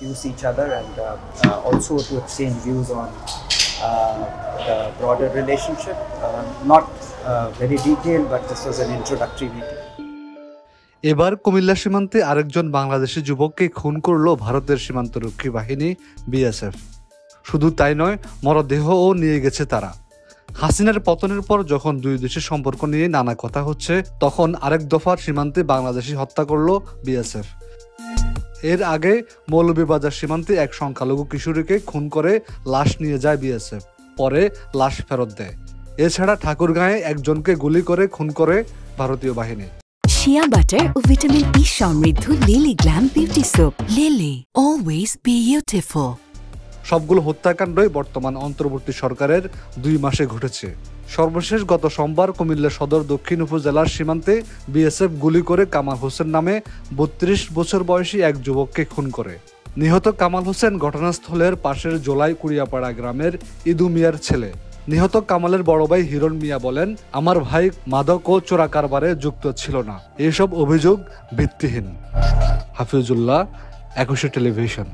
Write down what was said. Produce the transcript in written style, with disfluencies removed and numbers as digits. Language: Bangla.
introduce each other and also to exchange views on the broader relationship. Not very detailed, but this was an introductory meeting. এবার কুমিল্লা সীমান্তে আরেকজন বাংলাদেশি যুবককে খুন করল ভারতের সীমান্তরক্ষী বাহিনী বিএসএফ। শুধু তাই নয়, মরদেহও নিয়ে গেছে তারা। হাসিনার পতনের পর যখন দুই দেশের সম্পর্ক নিয়ে নানা কথা হচ্ছে, তখন আরেক দফার সীমান্তে বাংলাদেশি হত্যা করল বিএসএফ। এর আগে মৌলভীবাজার সীমান্তে এক সংখ্যালঘু কিশোরীকে খুন করে লাশ নিয়ে যায় বিএসএফ, পরে লাশ ফেরত দেয়। এছাড়া ঠাকুরগাঁয়ে একজনকে গুলি করে খুন করে ভারতীয় বাহিনী। শিয়া বাটার ও ভিটামিন ই সমৃদ্ধ lily glam beauty soap. Lily, always beautiful. সবগুলো হত্যাকাণ্ডই বর্তমান অন্তর্বর্তী সরকারের 2 মাসে ঘটেছে। সর্বশেষ গত সোমবার কুমিল্লা সদর দক্ষিণ উপজেলার সীমান্তে বিএসএফ গুলি করে কামাল হোসেন নামে 32 বছর বয়সী এক যুবককে খুন করে। নিহত কামাল হোসেন ঘটনাস্থলের পাশের জোলাই কুড়িয়াপাড়া গ্রামের ইদু মিয়ার ছেলে। নিহত কামালের বড় ভাই হিরণ মিয়া বলেন, আমার ভাই মাদক ও চোরা কারবারে যুক্ত ছিল না। এসব অভিযোগ ভিত্তিহীন। হাফিজুল্লাহ, 21 টেলিভিশন।